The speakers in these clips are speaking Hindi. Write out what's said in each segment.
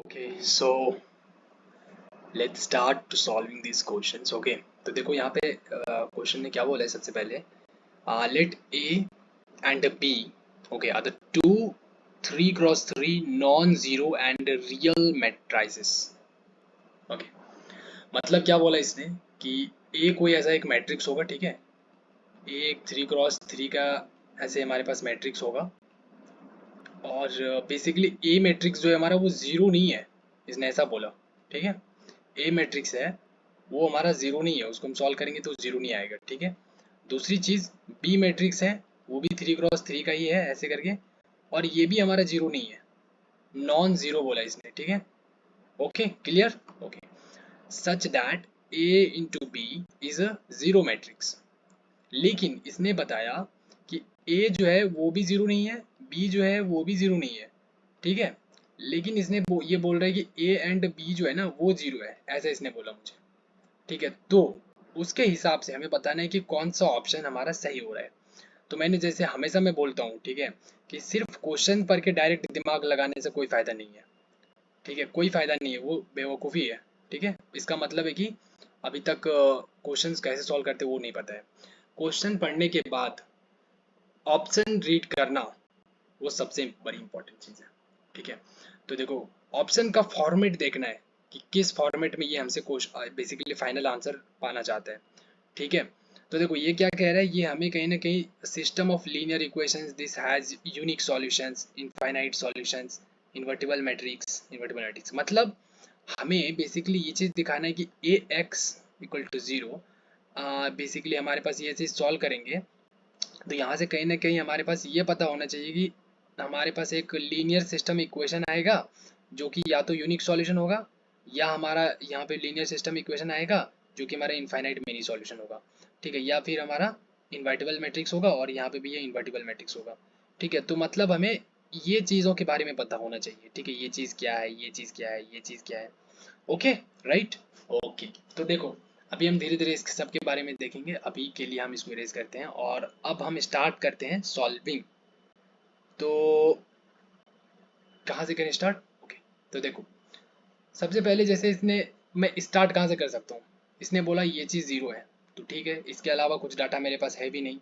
Okay, so let's start to solving these questions. Okay, तो देखो यहाँ पे क्वेश्चन ने क्या बोला है सबसे पहले, let A and B, okay, are the two 3x3 non-zero and real matrices. Okay, मतलब क्या बोला इसने कि A कोई ऐसा एक मैट्रिक्स होगा, ठीक है, A एक 3x3 का ऐसे हमारे पास मैट्रिक्स होगा और बेसिकली ए मैट्रिक्स जो है हमारा वो ज़ीरो नहीं है, इसने ऐसा बोला, ठीक है। ए मैट्रिक्स है वो हमारा ज़ीरो नहीं है, उसको हम सॉल्व करेंगे तो ज़ीरो नहीं आएगा, ठीक है। दूसरी चीज़ बी मैट्रिक्स है, वो भी 3x3 का ही है ऐसे करके, और ये भी हमारा ज़ीरो नहीं है, नॉन ज़ीरो बोला इसने, ठीक है। Okay, clear. Okay, such that A into B is a zero matrix. लेकिन इसने बताया कि ए जो है वो भी ज़ीरो नहीं है, बी जो है वो भी ज़ीरो नहीं है, ठीक है। लेकिन इसने ये बोल रहा है कि ए एंड बी जो है ना वो ज़ीरो है, ऐसा इसने बोला मुझे, ठीक है। तो उसके हिसाब से हमें बताना है कि कौन सा ऑप्शन हमारा सही हो रहा है। तो मैंने जैसे हमेशा मैं बोलता हूँ, ठीक है, कि सिर्फ क्वेश्चन पढ़ के डायरेक्ट दिमाग लगाने से कोई फ़ायदा नहीं है, ठीक है, कोई फ़ायदा नहीं है, वो बेवकूफ़ी है, ठीक है। इसका मतलब है कि अभी तक क्वेश्चंस कैसे सॉल्व करते वो नहीं पता है। क्वेश्चन पढ़ने के बाद ऑप्शन रीड करना वो सबसे बड़ी इंपॉर्टेंट चीज़ है, ठीक है। तो देखो, ऑप्शन का फॉर्मेट देखना है कि किस फॉर्मेट में ये हमसे बेसिकली फाइनल आंसर पाना चाहता है, ठीक है। तो देखो ये क्या कह रहा है, ये हमें कहीं ना कहीं system of linear equations this has unique solutions, infinite solutions, invertible matrix, मतलब हमें बेसिकली ये चीज़ दिखाना है कि A X equal to zero, basically हमारे पास ये चीज़ सॉल्व करेंगे तो यहाँ से कहीं ना कहीं हमारे पास ये पता होना चाहिए कि हमारे पास एक लीनियर सिस्टम इक्वेशन आएगा जो कि या तो यूनिक सॉल्यूशन होगा, या हमारा यहाँ पे लीनियर सिस्टम इक्वेशन आएगा जो कि हमारा इनफाइनाइट मिनी सॉल्यूशन होगा, ठीक है, या फिर हमारा इन्वर्टिबल मैट्रिक्स होगा और यहाँ पे भी ये इन्वर्टिबल मैट्रिक्स होगा, ठीक है। तो मतलब हमें ये चीज़ों के बारे में पता होना चाहिए, ठीक है, ये चीज़ क्या है, ये चीज़ क्या है, ये चीज़ क्या है। Okay, right. ओके, तो देखो अभी हम धीरे धीरे इस सब के बारे में देखेंगे, अभी के लिए हम इसको इरेज करते हैं और अब हम स्टार्ट करते हैं सॉल्विंग। तो कहाँ से करें स्टार्ट? ओके, तो देखो सबसे पहले जैसे इसने, मैं स्टार्ट कहाँ से कर सकता हूँ, इसने बोला ये चीज़ ज़ीरो है, तो ठीक है, इसके अलावा कुछ डाटा मेरे पास है भी नहीं,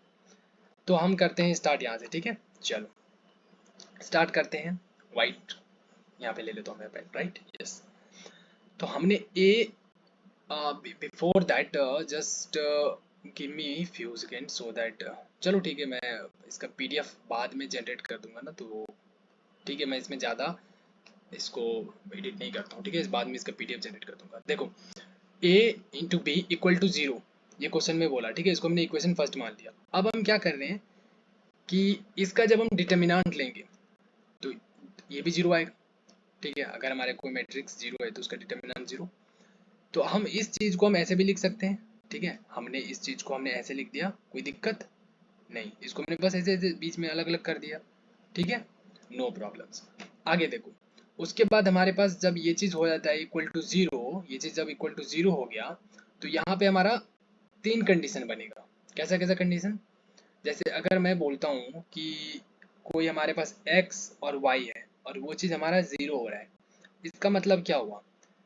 तो हम करते हैं स्टार्ट यहाँ से, ठीक है। चलो स्टार्ट करते हैं, वाइट यहाँ पे ले लेता हूँ मैं पेन, राइट, यस। तो हमने uh, before that just give me few second so that, चलो ठीक है, मैं इसका पीडीएफ बाद में जनरेट कर दूंगा ना, तो ठीक है, मैं इसमें ज़्यादा इसको एडिट नहीं करता हूँ, ठीक है, इस बाद में इसका पीडीएफ जनरेट कर दूंगा। देखो a into B equal to zero, ये क्वेश्चन में बोला, ठीक है, इसको हमने इक्वेशन फर्स्ट मान लिया। अब हम क्या कर रहे हैं कि इसका जब हम डिटर्मिनेंट लेंगे तो ये भी ज़ीरो आएगा, ठीक है, अगर हमारे कोई मैट्रिक्स ज़ीरो है तो उसका डिटर्मिनेंट ज़ीरो। तो हम इस चीज़ को हम ऐसे भी लिख सकते हैं, ठीक है, हमने इस चीज़ को हमने ऐसे लिख दिया, कोई दिक्कत नहीं, इसको हमने बस ऐसे ऐसे बीच में अलग अलग कर दिया, ठीक है, नो प्रॉब्लम्स। आगे देखो, उसके बाद हमारे पास जब ये चीज़ हो जाता है इक्वल टू ज़ीरो, ये चीज़ जब इक्वल टू ज़ीरो हो गया तो यहाँ पे हमारा तीन कंडीशन बनेगा। कैसा कैसा कंडीशन? जैसे अगर मैं बोलता हूँ कि कोई हमारे पास x और y है और वो चीज़ हमारा ज़ीरो हो रहा है, इसका मतलब क्या हुआ,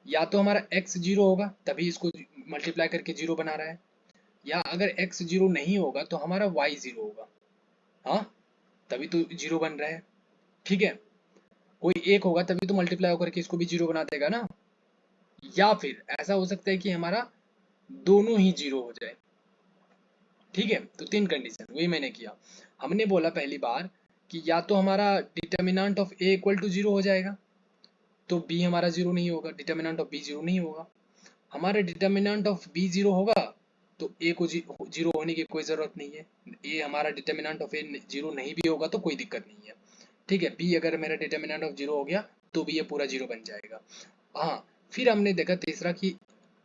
या तो हमारा x जीरो होगा तभी इसको मल्टीप्लाई करके जीरो बना रहा है, या अगर x जीरो नहीं होगा तो हमारा y जीरो होगा, हाँ, तभी तो जीरो बन रहा है, ठीक है। कोई एक होगा तभी तो मल्टीप्लाई होकर के इसको भी जीरो बना देगा ना, या फिर ऐसा हो सकता है कि हमारा दोनों ही जीरो हो जाए, ठीक है। तो तीन कंडीशन वही मैंने किया, हमने बोला पहली बार कि या तो हमारा determinant of A equal to zero हो जाएगा तो बी हमारा जीरो नहीं होगा, डिटर्मिनेंट ऑफ बी जीरो नहीं होगा, हमारा डिटर्मिनेंट ऑफ बी जीरो होगा तो ए को जीरो होने की कोई ज़रूरत नहीं है, ए हमारा डिटर्मिनेंट ऑफ ए जीरो नहीं भी होगा तो कोई दिक्कत नहीं है, ठीक है। बी अगर मेरा डिटर्मिनेंट ऑफ जीरो हो गया तो भी ये पूरा जीरो बन जाएगा। हाँ, फिर हमने देखा तीसरा कि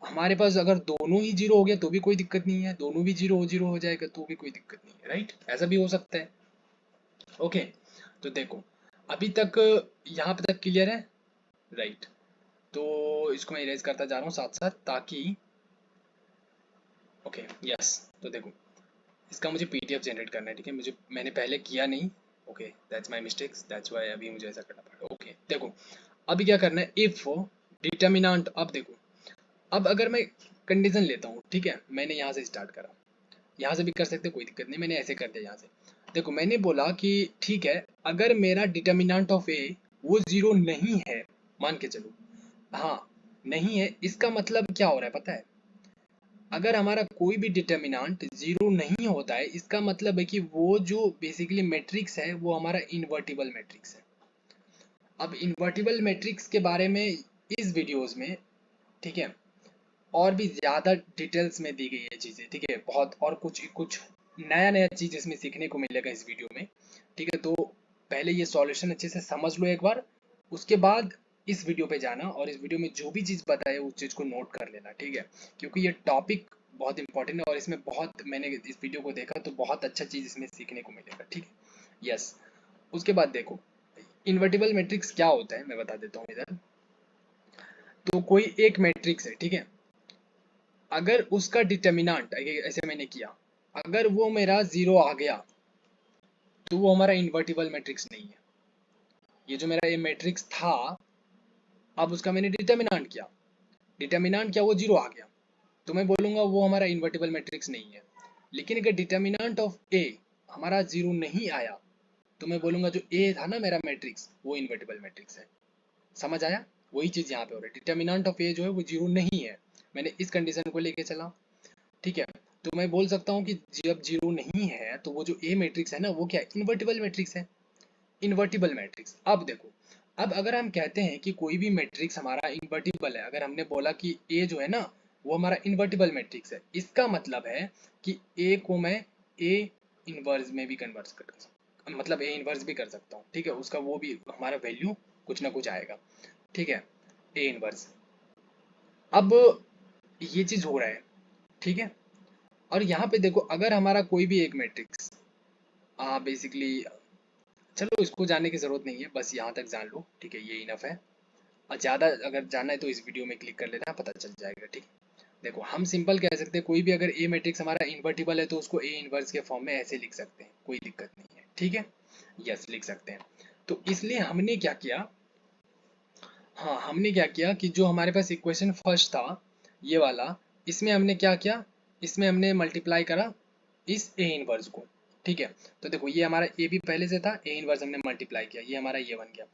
हमारे पास अगर दोनों ही जीरो हो गया तो भी कोई दिक्कत नहीं है, दोनों भी जीरो हो जाएगा तो भी कोई दिक्कत नहीं है, राइट, ऐसा भी हो सकता है। ओके, तो देखो अभी तक यहाँ पे तक क्लियर है, राइट। तो इसको मैं इरेज करता जा रहा हूँ साथ साथ ताकि, ओके, यस। तो देखो इसका मुझे पीडीएफ जनरेट करना है, ठीक है, मुझे मैंने पहले किया नहीं, okay, that's my mistakes, that's why अभी मुझे ऐसा करना पड़ा। ओके देखो, अभी क्या करना है, इफ डिटर्मिनेंट, अब देखो, अब अगर मैं कंडीशन लेता हूँ, ठीक है, मैंने यहाँ से स्टार्ट करा, यहाँ से भी कर सकते कोई दिक्कत नहीं, मैंने ऐसे कर दिया यहाँ से। देखो मैंने बोला कि ठीक है, अगर मेरा डिटर्मिनेंट ऑफ ए वो जीरो नहीं है, मान के चलो, हाँ नहीं है, इसका मतलब क्या हो रहा है पता है, अगर हमारा कोई भी डिटर्मिनेंट जीरो नहीं होता है, इसका मतलब है कि वो जो बेसिकली मैट्रिक्स है वो हमारा इन्वर्टिबल मैट्रिक्स है। अब इन्वर्टिबल मैट्रिक्स के बारे में इस वीडियोस में, ठीक है, और भी ज़्यादा डिटेल्स में दी गई है चीज़ें, ठीक है, बहुत, और कुछ कुछ नया नया चीज़ इसमें सीखने को मिलेगा इस वीडियो में, ठीक है। तो पहले ये सॉल्यूशन अच्छे से समझ लो एक बार, उसके बाद इस वीडियो पे जाना, और इस वीडियो में जो भी चीज़ बताए उस चीज़ को नोट कर लेना, ठीक है, क्योंकि ये टॉपिक बहुत इंपॉर्टेंट है, और इसमें बहुत, मैंने इस वीडियो को देखा तो बहुत अच्छा चीज़ इसमें सीखने को मिलेगा, ठीक है, यस। उसके बाद देखो, इन्वर्टिबल मैट्रिक्स क्या होता है मैं बता देता हूँ इधर। तो कोई एक मैट्रिक्स है, ठीक है, अगर उसका डिटर्मिनेंट, ऐसे मैंने किया, अगर वो मेरा जीरो आ गया तो वो हमारा इन्वर्टिबल मैट्रिक्स नहीं है। ये जो मेरा ये मैट्रिक्स था, अब उसका मैंने डिटर्मिनेंट किया, डिटर्मिनेंट क्या, वो जीरो आ गया, तो मैं बोलूंगा वो हमारा इन्वर्टिबल मैट्रिक्स नहीं है। लेकिन अगर डिटर्मिनेंट ऑफ ए हमारा जीरो नहीं आया, तो मैं बोलूंगा जो ए था ना मेरा मैट्रिक्स, वो इन्वर्टिबल मैट्रिक्स है। समझ आया? वही चीज यहाँ पे हो रही है, डिटर्मिनेंट ऑफ ए जो है वो जीरो नहीं है, मैंने इस कंडीशन को लेके चला, ठीक है। तो मैं बोल सकता हूँ कि जब जीरो नहीं है तो वो जो ए मैट्रिक्स है ना, वो क्या है, इन्वर्टिबल मैट्रिक्स है, इन्वर्टिबल मैट्रिक्स। अब देखो, अब अगर हम कहते हैं कि कोई भी मैट्रिक्स हमारा इन्वर्टिबल है, अगर हमने बोला कि ए जो है ना वो हमारा इन्वर्टिबल मैट्रिक्स है, इसका मतलब है कि ए को मैं ए इनवर्स में भी कन्वर्ट कर सकता, मतलब ए इनवर्स भी कर सकता हूँ, ठीक है, उसका वो भी हमारा वैल्यू कुछ ना कुछ आएगा, ठीक है, ए इनवर्स। अब ये चीज हो रहा है, ठीक है। और यहाँ पे देखो, अगर हमारा कोई भी एक मैट्रिक्स, बेसिकली, चलो इसको जानने की जरूरत नहीं है, बस यहाँ तक जान लो, ठीक है, ये इनफ है। और ज़्यादा अगर जानना है तो इस वीडियो में क्लिक कर लेना, पता चल जाएगा, ठीक है। देखो हम सिंपल कह सकते हैं, कोई भी अगर ए मैट्रिक्स हमारा इन्वर्टिबल है तो उसको ए इनवर्स के फॉर्म में ऐसे लिख सकते हैं, कोई दिक्कत नहीं है, ठीक है, यस लिख सकते हैं। तो इसलिए हमने क्या किया, हाँ हमने क्या किया कि जो हमारे पास इक्वेशन फर्स्ट था, ये वाला, इसमें हमने क्या किया, इसमें हमने मल्टीप्लाई करा इस ए इनवर्स को, ठीक है। तो देखो ये हमारा ए भी पहले से था, ए इनवर्स हमने मल्टीप्लाई किया, ये हमारा ये बन गया,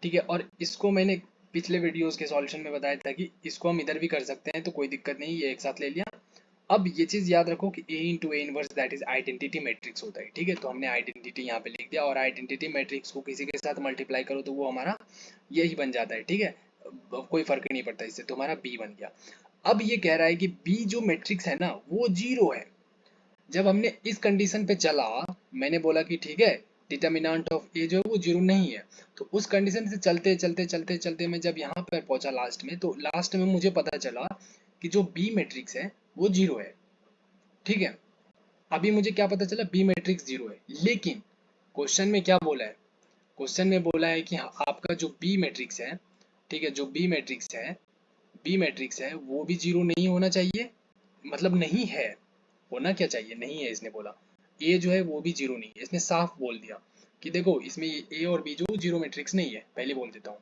ठीक है। और इसको मैंने पिछले वीडियोस के सॉल्यूशन में बताया था कि इसको हम इधर भी कर सकते हैं, तो कोई दिक्कत नहीं, ये एक साथ ले लिया। अब ये चीज याद रखो कि A into A inverse that is identity matrix होता है, ठीक है। तो हमने आइडेंटिटी यहाँ पे लिख दिया, और आइडेंटिटी मैट्रिक्स को किसी के साथ मल्टीप्लाई करो तो वो हमारा यही बन जाता है, ठीक है, कोई फर्क नहीं पड़ता इससे, तो हमारा बी बन गया। अब ये कह रहा है कि बी जो मैट्रिक्स है ना वो जीरो है। जब हमने इस कंडीशन पे चला, मैंने बोला कि ठीक है, डिटर्मिनेंट ऑफ ए जो है वो जीरो नहीं है, तो उस कंडीशन से चलते चलते चलते चलते मैं जब यहाँ पर पहुंचा लास्ट में, तो लास्ट में मुझे पता चला कि जो बी मैट्रिक्स है वो जीरो है, ठीक है। अभी मुझे क्या पता चला, बी मैट्रिक्स जीरो है, लेकिन क्वेश्चन में क्या बोला है, क्वेश्चन में बोला है कि हाँ, आपका जो बी मैट्रिक्स है, ठीक है, जो बी मैट्रिक्स है, बी मैट्रिक्स है वो भी जीरो नहीं होना चाहिए, मतलब नहीं है, होना क्या चाहिए, नहीं है, इसने बोला ए जो है वो भी जीरो नहीं है, इसने साफ बोल दिया कि देखो इसमें ए और बी जो जीरो मैट्रिक्स नहीं है, पहले बोल देता हूँ।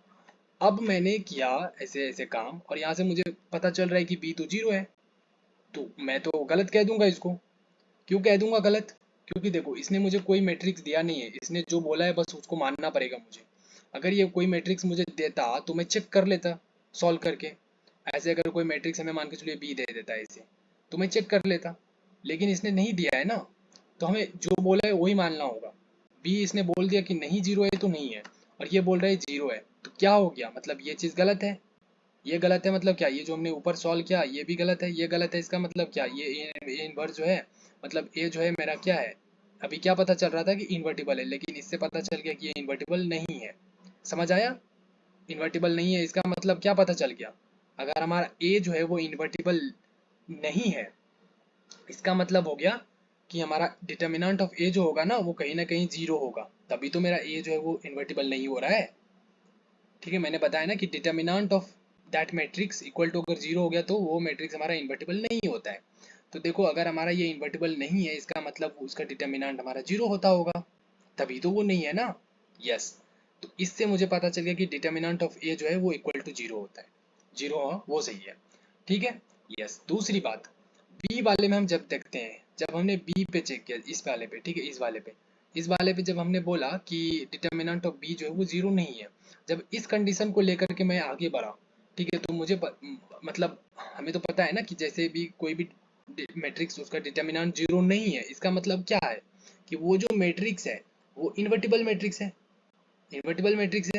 अब मैंने किया ऐसे ऐसे काम, और यहाँ से मुझे पता चल रहा है कि बी तो जीरो है, तो मैं तो गलत कह दूंगा इसको। क्यों कह दूंगा गलत, क्योंकि देखो इसने मुझे कोई मैट्रिक्स दिया नहीं है, इसने जो बोला है बस उसको मानना पड़ेगा मुझे। अगर ये कोई मैट्रिक्स मुझे देता तो मैं चेक कर लेता सॉल्व करके, ऐसे अगर कोई मैट्रिक्स हमें मान के चलिए बी दे देता है ऐसे, तो मैं चेक कर लेता, लेकिन इसने नहीं दिया है ना, तो हमें जो बोला है वही मानना होगा। बी इसने बोल दिया कि नहीं जीरो है तो नहीं है, और ये बोल रहा है जीरो है, तो क्या हो गया, मतलब ये चीज़ गलत है, ये गलत है, मतलब क्या, ये जो हमने ऊपर सॉल्व किया ये भी गलत है, ये गलत है, इसका मतलब क्या, ये इनवर्स जो है, मतलब ए जो है मेरा क्या है, अभी क्या पता चल रहा था कि इन्वर्टिबल है, लेकिन इससे पता चल गया कि ये इन्वर्टिबल नहीं है। समझ आया? इन्वर्टिबल नहीं है, इसका मतलब क्या पता चल गया, अगर हमारा ए जो है वो इन्वर्टिबल नहीं है, इसका मतलब हो गया कि हमारा डिटर्मिनेंट ऑफ ए जो होगा ना वो कहीं ना कहीं जीरो होगा, तभी तो मेरा ए जो है वो इन्वर्टिबल नहीं हो रहा है, ठीक है। मैंने बताया ना कि determinant of that matrix equal to अगर जीरो हो गया तो वो मैट्रिक्स हमारा इन्वर्टिबल नहीं होता है। तो देखो अगर हमारा ये इन्वर्टिबल नहीं है, इसका मतलब उसका डिटर्मिनेंट हमारा जीरो होता होगा, तभी तो वो नहीं है ना, यस। तो इससे मुझे पता चल गया कि डिटर्मिनेंट ऑफ ए जो है वो इक्वल टू 0 होता है। 0 वो सही है, ठीक है। यस, दूसरी बात, बी वाले में हम जब देखते हैं, जब हमने बी पे चेक किया, इस वाले पे, ठीक है, इस वाले पे जब हमने बोला कि डिटर्मिनेंट ऑफ बी जो है वो 0 नहीं है, जब इस कंडीशन को लेकर के मैं आगे बढ़ा, ठीक है, तो मुझे मतलब हमें तो पता है ना कि जैसे भी कोई भी मैट्रिक्स उसका डिटर्मिनेंट 0 नहीं है, इसका मतलब क्या है कि वो जो मैट्रिक्स है वो इन्वर्टिबल मैट्रिक्स है, इन्वर्टिबल मैट्रिक्स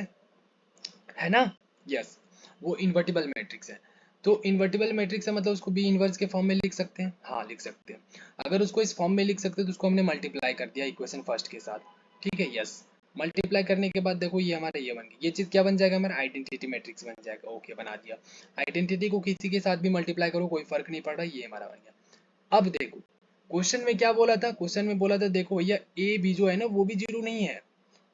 है ना। यस, वो इन्वर्टिबल मैट्रिक्स है। तो इन्वर्टिबल मैट्रिक्स है मतलब उसको बी इनवर्स के फॉर्म में लिख सकते हैं, हाँ लिख सकते हैं। अगर उसको इस फॉर्म में लिख सकते हैं तो उसको हमने मल्टीप्लाई कर दिया इक्वेशन फर्स्ट के साथ, ठीक है। यस, मल्टीप्लाई करने के बाद देखो ये हमारा ये बन गया, ये चीज क्या बन जाएगा, हमारा आइडेंटिटी मैट्रिक्स बन जाएगा। ओके, बना दिया। आइडेंटिटी को किसी के साथ भी मल्टीप्लाई करो कोई फर्क नहीं पड़ रहा, ये हमारा बन गया। अब देखो क्वेश्चन में क्या बोला था, क्वेश्चन में बोला था देखो भैया ए बी जो है ना वो भी 0 नहीं है,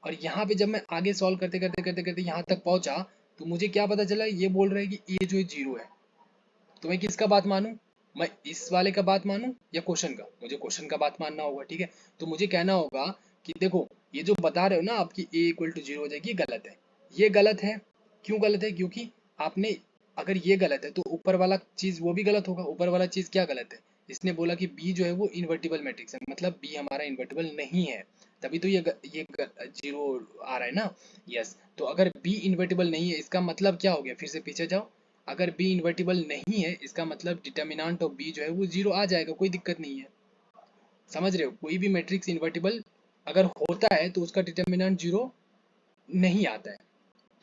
और यहाँ पे जब मैं आगे सॉल्व करते करते करते करते यहाँ तक पहुंचा तो मुझे क्या पता चला, ये बोल रहा है कि ये जो है 0 है। तो मैं किसका बात मानूं, मैं इस वाले का बात मानूं या क्वेश्चन का, मुझे क्वेश्चन का बात मानना होगा, ठीक है। तो मुझे कहना होगा कि देखो ये जो बता रहे हो ना आपकी a इक्वल टू 0 हो जाएगी, ये गलत है, ये गलत है। क्यों गलत है, क्योंकि आपने, अगर ये गलत है तो ऊपर वाला चीज वो भी गलत होगा। ऊपर वाला चीज क्या गलत है, इसने बोला कि b जो है वो इन्वर्टिबल मैट्रिक्स है, मतलब b हमारा इन्वर्टिबल नहीं है, तभी तो ये 0 आ रहा है ना। यस, तो अगर b इन्वर्टिबल नहीं है इसका मतलब क्या हो गया, फिर से पीछे जाओ, अगर b इन्वर्टिबल नहीं है इसका मतलब डिटर्मिनेंट ऑफ b जो है वो 0 आ जाएगा, कोई दिक्कत नहीं है। समझ रहे हो, कोई भी मैट्रिक्स इन्वर्टिबल अगर होता है तो उसका डिटर्मिनेंट 0 नहीं आता है,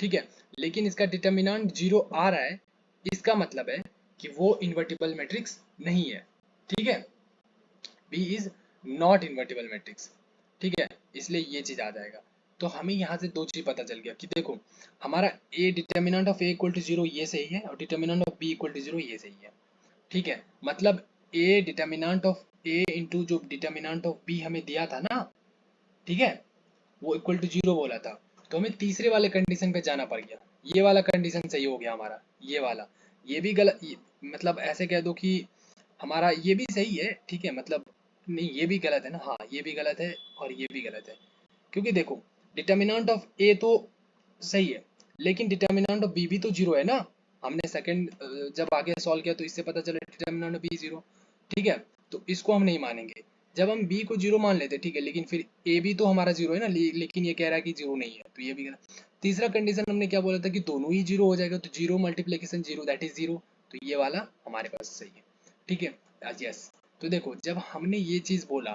ठीक है। लेकिन इसका डिटर्मिनेंट 0 आ रहा है, इसका मतलब है कि वो इन्वर्टिबल मैट्रिक्स नहीं है, ठीक है। B is not invertible matrix, ठीक है, इसलिए ये चीज आ जाएगा। तो हमें यहाँ से दो चीज पता चल गया कि देखो हमारा A determinant of A equal to 0 ये सही है, और determinant of B equal to 0 ये सही है, ठीक है। मतलब A determinant of A into जो डिटर्मिनेंट ऑफ बी हमें दिया था ना, ठीक है, वो इक्वल टू 0 बोला था, तो हमें तीसरे वाले कंडीशन पे जाना पड़ गया। ये वाला कंडीशन सही हो गया हमारा, ये वाला, ये भी गलत, मतलब ऐसे कह दो कि हमारा ये भी सही है, ठीक है, मतलब नहीं ये भी गलत है ना, हाँ ये भी गलत है और ये भी गलत है, क्योंकि देखो डिटर्मिनेंट ऑफ ए तो सही है, लेकिन डिटर्मिनेंट ऑफ बी भी तो 0 है ना। हमने सेकंड जब आगे सॉल्व किया तो इससे पता चला डिटर्मिनेंट ऑफ बी 0, ठीक है। तो इसको हम नहीं मानेंगे, जब हम बी को 0 मान लेते, ठीक है, लेकिन फिर ए भी तो हमारा 0 है ना, लेकिन ये कह रहा है कि 0 नहीं है, तो ये भी गलत। तीसरा कंडीशन हमने क्या बोला था कि दोनों ही 0 हो जाएगा, तो 0 मल्टीप्लीकेशन 0 दैट इज 0, तो ये वाला हमारे पास सही है, ठीक है। यस, तो देखो जब हमने ये चीज बोला,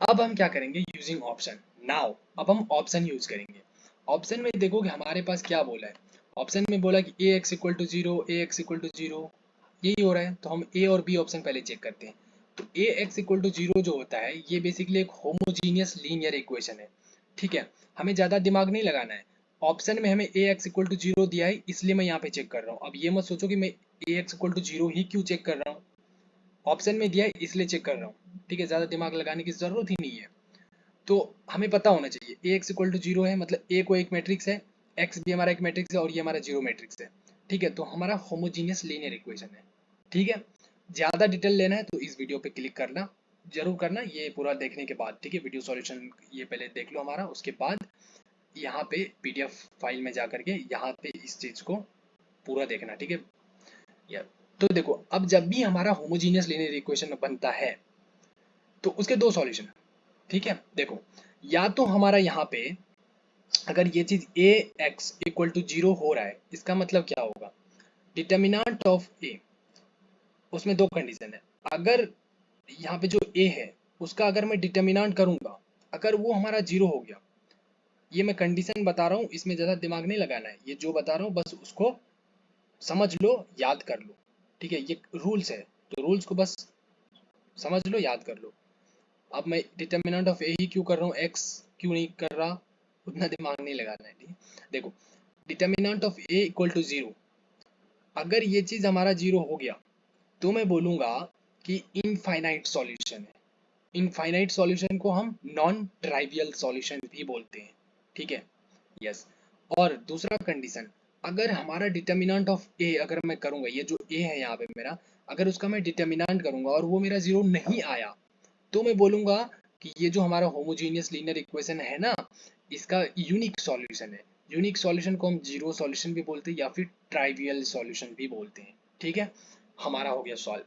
अब हम क्या करेंगे, यूजिंग ऑप्शन नाउ, अब हम ऑप्शन यूज करेंगे। ऑप्शन में देखो कि हमारे पास क्या बोला है, ऑप्शन में बोला कि A X equal to 0, A X equal to 0, यही हो रहा है, तो हम ए और बी ऑप्शन पहले चेक करते हैं। तो ए एक्स इक्वल टू 0 जो होता है ये बेसिकली एक होमोजीनियस लीनियर इक्वेशन है, ठीक है, हमें ज़्यादा दिमाग नहीं लगाना है। ऑप्शन में हमें ए एक्स इक्वल टू 0 दिया है, इसलिए मैं यहाँ पे चेक कर रहा हूँ। अब ये मत सोचो कि मैं ए एक्स इक्वल टू 0 ही क्यों चेक कर रहा हूँ, ऑप्शन में दिया है इसलिए चेक कर रहा हूँ, ठीक है, ज़्यादा दिमाग लगाने की ज़रूरत ही नहीं है। तो हमें पता होना चाहिए ए एक्स इक्वल टू 0 है, मतलब ए को एक मैट्रिक्स है, एक्स भी हमारा एक मैट्रिक्स है और ये हमारा 0 मैट्रिक्स है, ठीक है, तो हमारा होमोजीनियस लीनियर इक्वेशन है, ठीक है। ज़्यादा डिटेल लेना है तो इस वीडियो पे क्लिक करना, जरूर करना ये पूरा देखने के बाद, ठीक है, वीडियो सॉल्यूशन ये पहले देख लो हमारा, उसके बाद यहाँ पे पीडीएफ फाइल में जा करके यहाँ पे इस चीज़ को पूरा देखना, ठीक है। या तो देखो अब जब भी हमारा होमोजीनियस लीनियर इक्वेशन बनता है तो उसके दो सॉल्यूशन, ठीक है। देखो या तो हमारा यहाँ पे अगर ये चीज ए एक्स इक्वल टू 0 हो रहा है, इसका मतलब क्या होगा, डिटर्मिनेंट ऑफ ए, उसमें दो कंडीशन है। अगर यहाँ पे जो ए है उसका अगर मैं डिटर्मिनेंट करूंगा, अगर वो हमारा 0 हो गया, ये मैं कंडीशन बता रहा हूँ, इसमें ज़्यादा दिमाग नहीं लगाना है, ये जो बता रहा हूँ बस उसको समझ लो, याद कर लो, ठीक है, ये रूल्स है, तो रूल्स को बस समझ लो, याद कर लो। अब मैं डिटर्मिनेंट ऑफ ए ही क्यों कर रहा हूँ, एक्स क्यों नहीं कर रहा, उतना दिमाग नहीं लगाना है, ठीक है। देखो determinant of A equal to 0, अगर ये चीज़ हमारा 0 हो गया तो मैं बोलूँगा कि इनफाइनाइट सॉल्यूशन है। इनफाइनाइट सॉल्यूशन को हम नॉन ट्राइवियल सॉल्यूशन भी बोलते हैं, ठीक है। यस, और दूसरा कंडीशन, अगर हमारा डिटर्मिनेंट ऑफ ए अगर मैं करूँगा, ये जो ए है यहाँ पे मेरा, अगर उसका मैं डिटर्मिनेंट करूँगा और वो मेरा 0 नहीं आया, तो मैं बोलूँगा कि ये जो हमारा होमोजीनियस लीनियर इक्वेशन है ना, इसका यूनिक सॉल्यूशन है। यूनिक सॉल्यूशन को हम जीरो सॉल्यूशन भी बोलते हैं या फिर ट्राइवियल सॉल्यूशन भी बोलते हैं। ठीक है, हमारा हो गया सॉल्व।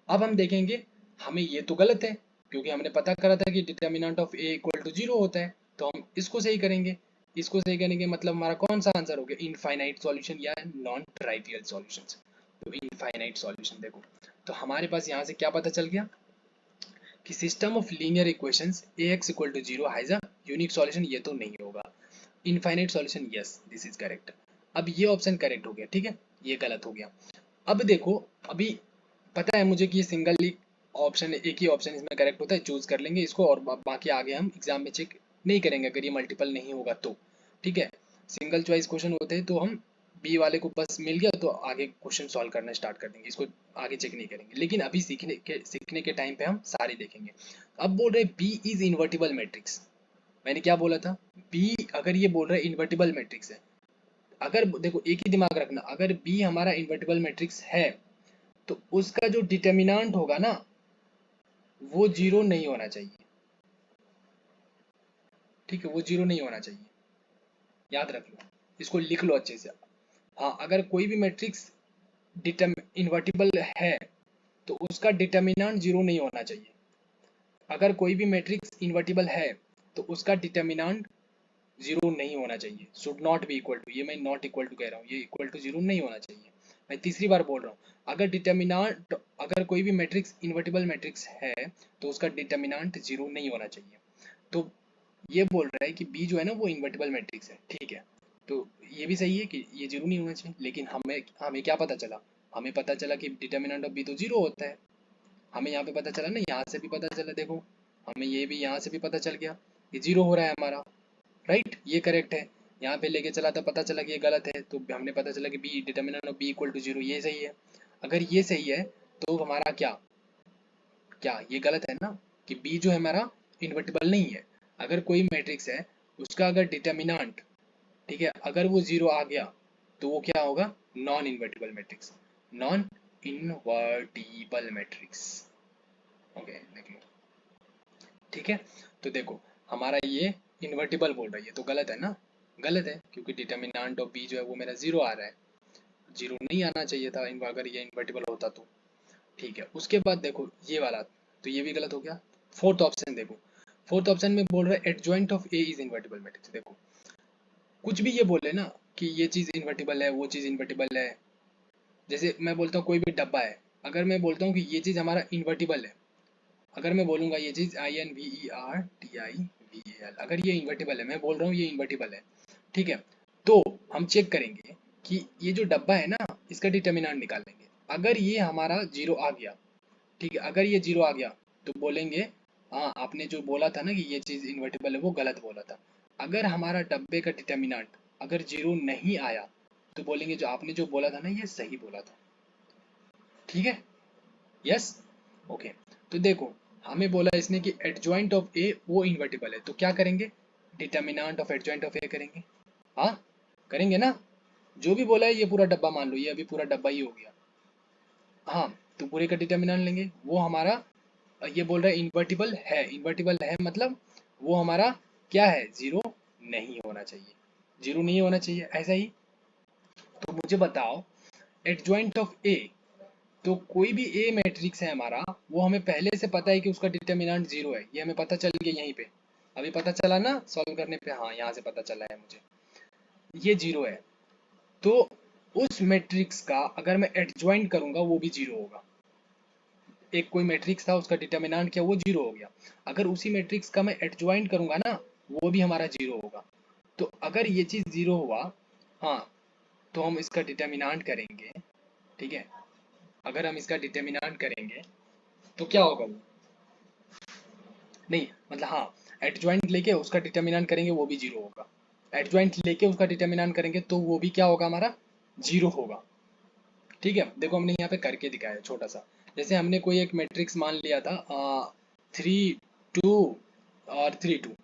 अब हम देखेंगे, हमें ये तो गलत है क्योंकि हमने पता करा था कि determinant of A equal to zero होता है, तो हम इसको सही करेंगे। इसको सही करने के मतलब हमारा कौन सा आंसर हो गया, इनफाइनाइट सॉल्यूशन या नॉन ट्राइवियल सॉल्यूशंस। तो इनफाइनाइट सॉल्यूशन देखो, तो हमारे पास यहाँ से क्या पता चल गया कि system of linear equations ax equal to zero has a unique solution. ये तो नहीं होगा। Infinite solution, yes this is correct. अब ये ऑप्शन करेक्ट हो गया, ठीक है, ये गलत हो गया। अब देखो, अभी पता है मुझे कि ये सिंगल ऑप्शन, एक ही ऑप्शन इसमें करेक्ट होता है, चूज कर लेंगे इसको और बाकी आगे हम एग्जाम में चेक नहीं करेंगे अगर ये मल्टीपल नहीं होगा तो। ठीक है, सिंगल चॉइस क्वेश्चन होते हैं तो हम बी वाले को बस मिल गया तो आगे क्वेश्चन सॉल्व करना स्टार्ट कर देंगे, इसको आगे चेक नहीं करेंगे। लेकिन अभी सीखने के टाइम पे हम सारे देखेंगे। अब बोल रहे बी इज इन्वर्टिबल मैट्रिक्स। मैंने क्या बोला था, बी अगर ये बोल रहा है इन्वर्टिबल मैट्रिक्स है, अगर देखो एक ही दिमाग रखना, अगर बी हमारा इन्वर्टिबल मैट्रिक्स है तो उसका जो डिटर्मिनेंट होगा ना वो जीरो नहीं होना चाहिए। ठीक है, वो जीरो नहीं होना चाहिए, याद रख लो, इसको लिख लो अच्छे से। हाँ, अगर कोई भी मैट्रिक्स इन्वर्टिबल है तो उसका डिटर्मिनेंट जीरो नहीं होना चाहिए। अगर कोई भी मैट्रिक्स इन्वर्टिबल है तो उसका डिटर्मिनेंट जीरो नहीं होना चाहिए। Should not be equal to, ये मैं नॉट इक्वल टू कह रहा हूँ, ये इक्वल टू जीरो नहीं होना चाहिए। मैं तीसरी बार बोल रहा हूँ, अगर डिटर्मिनेंट, अगर कोई भी मैट्रिक्स इन्वर्टिबल मैट्रिक्स है तो उसका डिटर्मिनेंट जीरो नहीं होना चाहिए। तो ये बोल रहा है कि बी जो है ना वो इन्वर्टिबल मैट्रिक्स है, ठीक है, तो ये भी सही है कि ये जीरो नहीं होना चाहिए। लेकिन हमें हमें क्या पता चला, हमें पता चला कि डिटर्मिनेंट ऑफ बी तो जीरो होता है। हमें यहाँ पे पता चला ना, यहाँ से भी पता चला, देखो हमें ये भी यहाँ से भी पता चल गया कि जीरो हो रहा है हमारा। राइट, ये करेक्ट है। यहाँ पे लेके चला था, पता चला कि ये गलत है, तो हमने पता चला कि B determinant of B equal to zero, ये सही है। अगर ये सही है तो हमारा क्या, क्या ये गलत है ना, कि बी जो है हमारा इन्वर्टिबल नहीं है। अगर कोई मैट्रिक्स है उसका अगर डिटर्मिनेंट, ठीक है, अगर वो जीरो आ गया तो वो क्या होगा, non invertible matrix, non invertible matrix. Okay, देख लो, ठीक है। तो देखो हमारा ये इन्वर्टिबल बोल रहा है, ये तो गलत है ना, गलत है क्योंकि डिटर्मिनेंट ऑफ बी जो है वो मेरा जीरो आ रहा है, जीरो नहीं आना चाहिए था अगर ये इन्वर्टिबल होता तो। ठीक है, उसके बाद देखो ये वाला, तो ये भी गलत हो गया। फोर्थ ऑप्शन देखो, फोर्थ ऑप्शन में बोल रहा है adjoint of A is invertible matrix. देखो कुछ भी ये बोले ना कि ये चीज इन्वर्टिबल है, वो चीज इन्वर्टिबल है। जैसे मैं बोलता हूँ कोई भी डब्बा है, अगर मैं बोलता हूँ कि ये चीज हमारा इन्वर्टिबल है, अगर मैं बोलूंगा ये चीज INVERTIBLE, अगर ये इन्वर्टिबल है, मैं बोल रहा हूँ ये इन्वर्टिबल है, ठीक है, तो हम चेक करेंगे कि ये जो डब्बा है ना इसका डिटर्मिनेंट निकालेंगे। अगर ये हमारा जीरो आ गया, ठीक है, अगर ये जीरो आ गया तो बोलेंगे हाँ आपने जो बोला था ना कि ये चीज इन्वर्टिबल है वो गलत बोला था। अगर हमारा डब्बे का डिटर्मिनेंट अगर जीरो नहीं आया तो बोलेंगे जो आपने जो बोला था ना ये सही बोला था। ठीक है, यस, ओके। तो देखो हमें बोला इसने कि एडजॉइंट ऑफ ए वो इन्वर्टिबल है, तो क्या करेंगे, डिटर्मिनेंट ऑफ एडजॉइंट ऑफ ए करेंगे। हाँ करेंगे ना, जो भी बोला है ये पूरा डब्बा मान लो, ये अभी पूरा डब्बा ही हो गया। हाँ, तो पूरे का डिटर्मिनेंट लेंगे, वो हमारा ये बोल रहा है इन्वर्टिबल है, इन्वर्टिबल है मतलब वो हमारा क्या है, जीरो नहीं होना चाहिए, जीरो नहीं होना चाहिए, ऐसा ही। तो मुझे बताओ एडजॉइंट ऑफ ए, तो कोई भी ए मैट्रिक्स है हमारा, वो हमें पहले से पता है कि उसका डिटर्मिनेंट जीरो है, ये हमें पता चल गया यहीं पे, अभी पता चला ना सॉल्व करने पे, हाँ यहाँ से पता चला है मुझे ये जीरो है। तो उस मैट्रिक्स का अगर मैं एडजॉइंट करूंगा वो भी जीरो होगा। एक कोई मैट्रिक्स था उसका डिटर्मिनेंट क्या, वो जीरो हो गया, अगर उसी मैट्रिक्स का मैं एडजॉइंट करूंगा ना वो भी हमारा जीरो होगा। तो अगर ये चीज जीरो हुआ, हाँ, तो हम इसका डिटर्मिनेंट करेंगे, ठीक है, अगर हम इसका डिटर्मिनेंट करेंगे तो क्या होगा वो, नहीं मतलब हाँ, एडजॉइंट लेके उसका डिटर्मिनेंट करेंगे वो भी जीरो होगा, एडजॉइंट लेके उसका डिटर्मिनेंट करेंगे तो वो भी क्या होगा हमारा, जीरो होगा। ठीक है, देखो हमने यहाँ पे करके दिखाया छोटा सा, जैसे हमने कोई एक मैट्रिक्स मान लिया था 3 2 और 3 2,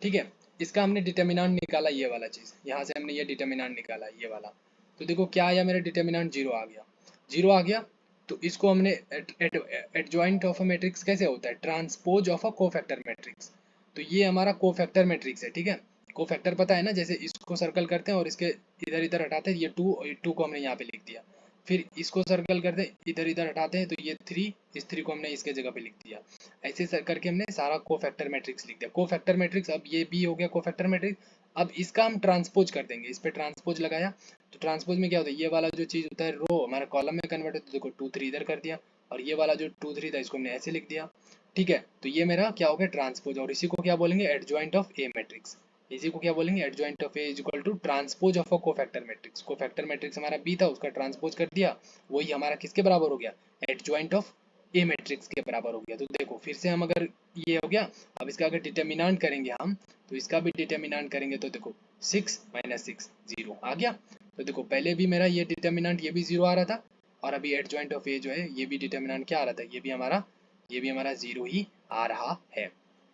ठीक है, इसका हमने डिटर्मिनेंट निकाला, ये वाला चीज़ यहाँ से हमने ये डिटर्मिनेंट निकाला ये वाला, तो देखो क्या आया, मेरा डिटर्मिनेंट जीरो आ गया, जीरो आ गया। तो इसको हमने एडजॉइंट ऑफ अ मैट्रिक्स कैसे होता है, transpose of a cofactor matrix, तो ये हमारा कोफैक्टर मैट्रिक्स है, ठीक है, कोफैक्टर पता है ना, जैसे इसको सर्कल करते हैं और इसके इधर इधर हटाते हैं, ये 2 और ये 2 को हमने यहाँ पे लिख दिया, फिर इसको सर्कल करते हैं इधर इधर हटाते हैं तो ये 3, इस 3 को हमने इसके जगह पे लिख दिया। ऐसे करके हमने सारा कोफैक्टर मैट्रिक्स लिख दिया। कोफैक्टर मैट्रिक्स, अब ये भी हो गया कोफैक्टर मैट्रिक्स। अब इसका हम ट्रांसपोज कर देंगे, इस पे ट्रांसपोज लगाया तो ट्रांसपोज में क्या होता है, ये वाला जो चीज़ होता है रो हमारा कॉलम में कन्वर्ट होता है, देखो 2 3 इधर कर दिया, और ये वाला जो 2 3 था इसको हमने ऐसे लिख दिया। ठीक है, तो ये मेरा क्या हो गया ट्रांसपोज, और इसी को क्या बोलेंगे एडजॉइंट ऑफ ए मैट्रिक्स। इसी को क्या बोलेंगे adjoint of A is equal to transpose of a cofactor matrix. Cofactor matrix हमारा बी था, उसका ट्रांसपोज कर दिया, वही हमारा किसके बराबर हो गया, एडजॉइंट ऑफ ए मैट्रिक्स के बराबर हो गया। तो देखो फिर से हम अगर ये हो गया, अब इसका अगर डिटर्मिनेंट करेंगे हम, तो इसका भी डिटर्मिनेंट करेंगे तो देखो 6 - 6 0 आ गया। तो देखो पहले भी मेरा ये डिटर्मिनेंट ये भी 0 आ रहा था, और अभी एडजॉइंट ऑफ ए जो है ये भी डिटर्मिनेंट क्या आ रहा था, ये भी हमारा 0 ही आ रहा है।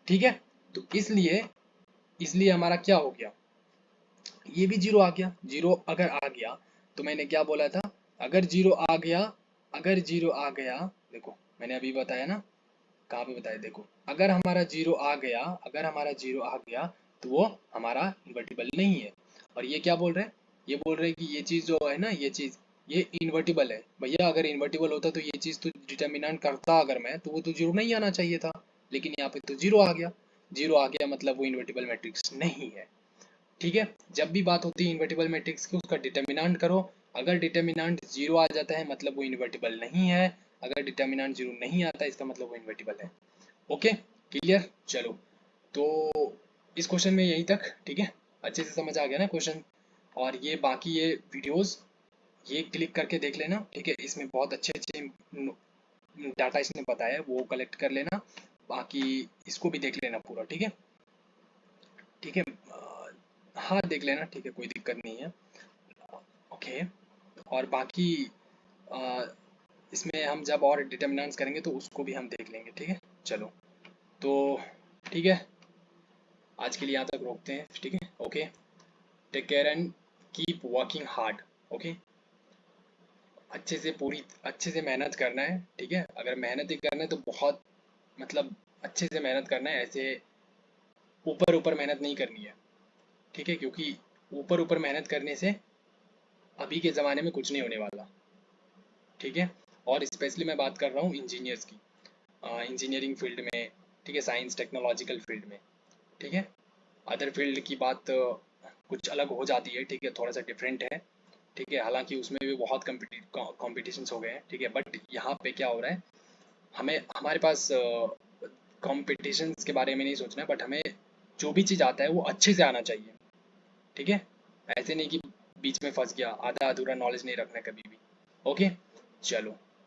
ठीक है, तो इसलिए हमारा क्या हो गया, ये भी 0 आ गया। 0 अगर आ गया तो मैंने क्या बोला था, अगर 0 आ गया, अगर 0 आ गया, देखो मैंने अभी बताया ना, कहाँ पे बताया, देखो अगर हमारा 0 आ गया, अगर हमारा 0 आ गया तो वो हमारा इन्वर्टिबल नहीं है। और ये क्या बोल रहे हैं, ये बोल रहे हैं कि ये चीज़ जो है ना, ये चीज़ ये इन्वर्टिबल है। भैया अगर इन्वर्टिबल होता तो ये चीज़ तो डिटर्मिनेंट करता अगर मैं, तो वो तो 0 नहीं आना चाहिए था, लेकिन यहाँ पे तो 0 आ गया। 0 आ गया मतलब वो इन्वर्टिबल मैट्रिक्स नहीं है। ठीक है, जब भी बात होती है इन्वर्टिबल मैट्रिक्स की, उसका डिटर्मिनेंट करो। अगर डिटर्मिनेंट 0 आ जाता है मतलब वो इन्वर्टिबल नहीं है, अगर डिटर्मिनेंट 0 नहीं आता इसका मतलब वो इन्वर्टिबल है। Okay, clear. चलो, तो इस क्वेश्चन में यही तक। ठीक है, अच्छे से समझ आ गया ना क्वेश्चन। और ये बाकी ये वीडियोस ये क्लिक करके देख लेना। ठीक है, इसमें बहुत अच्छे अच्छे डाटा इसने बताया है, वो कलेक्ट कर लेना, बाकी इसको भी देख लेना पूरा। ठीक है, ठीक है, हाँ देख लेना, ठीक है, कोई दिक्कत नहीं है। ओके, और बाकी अ, इसमें हम जब और डिटर्मिनेंट्स करेंगे तो उसको भी हम देख लेंगे। ठीक है, चलो, तो ठीक है, आज के लिए यहाँ तक रोकते हैं। ठीक है, okay, take care and keep working hard. Okay, अच्छे से मेहनत करना है। ठीक है, अगर मेहनत ही करना है तो बहुत मतलब अच्छे से मेहनत करना है, ऐसे ऊपर ऊपर मेहनत नहीं करनी है। ठीक है, क्योंकि ऊपर ऊपर मेहनत करने से अभी के ज़माने में कुछ नहीं होने वाला। ठीक है, और स्पेशली मैं बात कर रहा हूँ इंजीनियर्स की, इंजीनियरिंग फील्ड में। ठीक है, साइंस टेक्नोलॉजिकल फील्ड में। ठीक है, अदर फील्ड की बात कुछ अलग हो जाती है। ठीक है, थोड़ा सा डिफरेंट है। ठीक है, हालांकि उसमें भी बहुत कॉम्पिटिशन्स हो गए हैं। ठीक है, बट यहाँ पे क्या हो रहा है, हमें हमारे पास कॉम्पिटिशन्स के बारे में नहीं सोचना है, बट हमें जो भी चीज़ आता है वो अच्छे से आना चाहिए। ठीक है, ऐसे नहीं कि बीच में फंस गया, आधा अधूरा नॉलेज नहीं रखना कभी भी। ओके, चलो।